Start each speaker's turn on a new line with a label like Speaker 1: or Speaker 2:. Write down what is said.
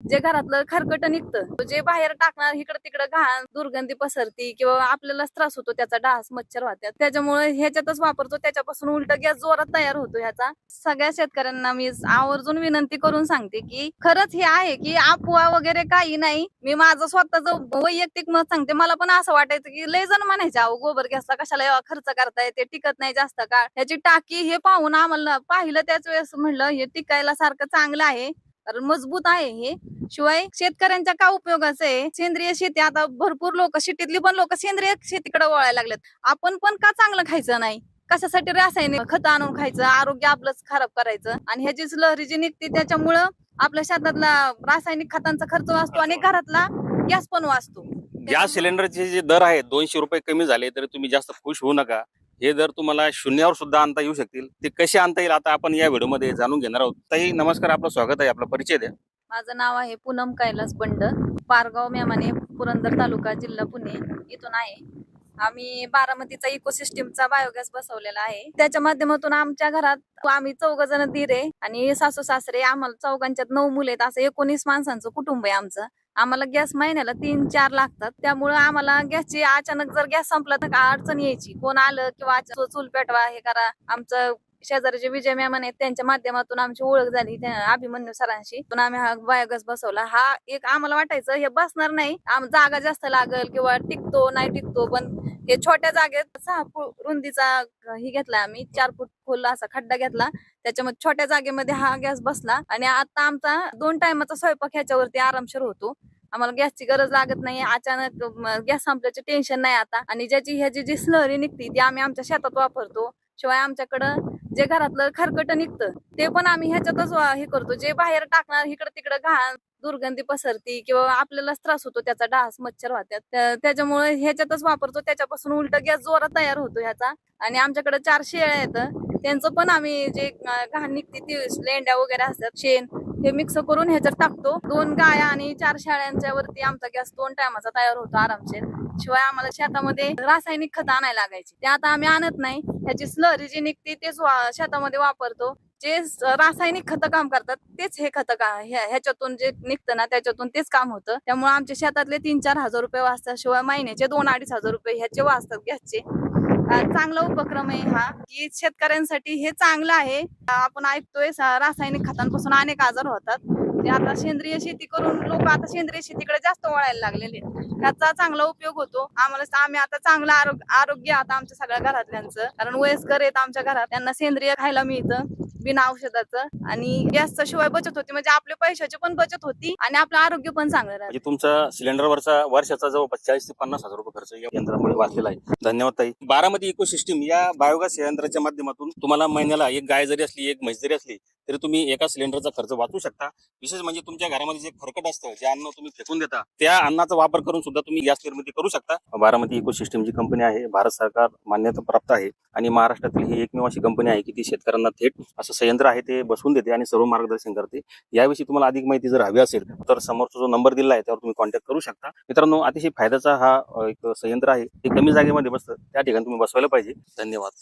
Speaker 1: जे घरातलं खरकट निघतं जे बाहेर टाकणार इकडे तिकडे घाण दुर्गंधी पसरती किंवा आपल्यालाच त्रास होतो, त्याचा डास मच्छर वाहतात. त्याच्यामुळे ह्याच्यातच वापरतो, त्याच्यापासून उलट गॅस जोरात तयार होतो. ह्याचा सगळ्या शेतकऱ्यांना मी आवर्जून विनंती करून सांगते की खरंच हे आहे की अफवा वगैरे काही नाही. मी माझं स्वतःच वैयक्तिक मत सांगते. मला पण असं वाटायचं की लय जण म्हणायचे अहो गोबर गॅसला कशाला खर्च करताय, ते टिकत नाही जास्त काळ. ह्याची टाकी हे पाहून आम्हाला पाहिलं त्याच वेळेस म्हणलं हे टिकायला सारखं चांगलं आहे, कारण मजबूत आहे हे. शिवाय शेतकऱ्यांच्या का उपयोगाचं आहे. सेंद्रिय शेती आता भरपूर लोक, सिटीतली पण लोक सेंद्रिय शेतीकडे वळायला लागलेत. आपण पण का चांगलं खायचं नाही, कशासाठी रासायनिक खत आणून खायचं, आरोग्य आपलंच खराब करायचं. आणि ह्याचीच लहरी जी निघते त्याच्यामुळं आपल्या शेतातला रासायनिक खतांचा खर्च वाचतो आणि घरातला गॅस पण वाचतो.
Speaker 2: गॅस सिलेंडरचे जे दर आहेत 200 रुपये कमी झाले तरी तुम्ही जास्त खुश होऊ नका. हे दर तुम्हाला शून्यावर सुद्धा आणता येऊ शकतील. ते कसे आणता येईल आता आपण या व्हिडिओमध्ये जाणून घेणार आहोत. ताई नमस्कार, आपलं स्वागत आहे. आपला परिचय द्या.
Speaker 1: माझं नाव आहे पूनम कैलास बंड, पारगाव मेमाने, पुरंदर तालुका, जिल्हा पुणे इथून आहे. आम्ही बारामतीचा इकोसिस्टीमचा बायोगॅस बसवलेला आहे. त्याच्या माध्यमातून आमच्या घरात आम्ही 4 जण दीर आहे आणि सासू सासरे, आम्हाला चौघांच्यात 9 मुले आहेत. असं 19 माणसांचं कुटुंब आहे आमचं. आम्हाला गॅस महिन्याला 3-4 लागतात. त्यामुळे आम्हाला गॅसची अचानक जर गॅस संपला तर अडचण यायची. कोण आलं किंवा चूल पेटवा हे करा. आमचं शेजारीचे विजय मेमन आहेत, त्यांच्या माध्यमातून आमची ओळख झाली अभिमन्यू सरांशी. पण आम्ही हा बायोगॅस बसवला. हा एक आम्हाला वाटायचं हे बसणार नाही, जागा जास्त लागल किंवा टिकतो नाही टिकतो, पण हे छोट्या जागेत 6 फूट रुंदीचा ही घेतला आम्ही, 4 फूट खोल असा खड्डा घेतला. त्याच्यामध्ये छोट्या जागेमध्ये हा गॅस बसला आणि आता आमचा 2 टायमाचा स्वयंपाक ह्याच्यावरती आरामशीर होतो. आम्हाला गॅसची गरज लागत नाही. अचानक गॅस संपल्याचे टेन्शन नाही आता. आणि ह्याची जी स्लरी निघते ती आम्ही आमच्या शेतात वापरतो. शिवाय आमच्याकडं जे घरातलं खरकट निघतं ते पण आम्ही ह्याच्यातच हे करतो. जे बाहेर टाकणार इकडे तिकडे घाण दुर्गंधी पसरती किंवा आपल्यालाच त्रास होतो, त्याचा डास मच्छर वाहतात. त्याच्यामुळे ह्याच्यातच वापरतो, त्याच्यापासून उलट गॅस जोरात तयार होतो ह्याचा. आणि आमच्याकडे 4 शेळ्या आहेत, त्यांचं पण आम्ही जे घाण निघते ती लेंड्या वगैरे असतात शेण हे मिक्स करून ह्याच्यात टाकतो. 2 गाया आणि 4 शेळ्यांच्या वरती आमचा गॅस 2 टायमाचा तयार होतो आरामशीर. शिवाय आम्हाला शेतामध्ये रासायनिक खत आणायला लागायची, ते आता आम्ही आणत नाही. ह्याची स्लरी जी निघते तेच शेतामध्ये वापरतो. जे रासायनिक खत काम करतात तेच हे खत ह्याच्यातून जे निघतं ना त्याच्यातून तेच काम होतं. त्यामुळे आमच्या शेतातले 3-4 हजार रुपये वाचतात. शिवाय महिन्याचे 2-2.5 हजार रुपये ह्याचे वाचतात गॅसचे. चांगला उपक्रम आहे हा, की शेतकऱ्यांसाठी हे चांगलं आहे. आपण ऐकतोय रासायनिक खतांपासून अनेक आजार होतात. ते आता सेंद्रिय शेती करून लोक आता सेंद्रिय शेतीकडे जास्त वळायला लागलेले. त्याचा चांगला उपयोग होतो आम्हाला. आम्ही आता चांगलं आरोग्य आता आमच्या सगळ्या घरातल्यांचं, कारण वयस्कर आहेत आमच्या घरात, त्यांना सेंद्रिय खायला मिळतं बिना औषधाचं. आणि गॅसच्या शिवाय बचत होती, म्हणजे आपल्या पैशाची पण बचत होती आणि आपलं आरोग्य पण चांगलं राहतं.
Speaker 2: म्हणजे तुमचा सिलेंडरवरचा वर्षाचा जवळपास 40 ते 50 हजार रुपये खर्च या यंत्रामुळे वाचलेला आहे. धन्यवाद ताई. बारामती इकोसिस्टीम या बायोगॅस यंत्राच्या माध्यमातून तुम्हाला महिन्याला एक गाय जरी असली, एक म्हैस जरी असली तरी तुम्ही एका सिलेंडरचा खर्च वाचू शकता. विशेष म्हणजे तुमच्या घरामध्ये जे खरकट असतं, जे अन्न तुम्ही फेकून देता, त्या अन्नाचा वापर करून सुद्धा तुम्ही गॅस निर्मिती करू शकता. बारामती इकोसिस्टीम जी कंपनी आहे, भारत सरकार मान्यता प्राप्त आहे आणि महाराष्ट्रातील ही एकमेव अशी कंपनी आहे की ती शेतकऱ्यांना थेट असं संयंत्र आहे ते बसवून देते आणि सर्व मार्गदर्शन करते. याविषयी तुम्हाला अधिक माहिती जर हवी असेल तर समोरचा जो नंबर दिला आहे त्यावर तुम्ही कॉन्टॅक्ट करू शकता. मित्रांनो, अतिशय फायद्याचा हा एक संयंत्र आहे. ते कमी जागेमध्ये बसतं, त्या ठिकाणी तुम्ही बसवायला पाहिजे. धन्यवाद.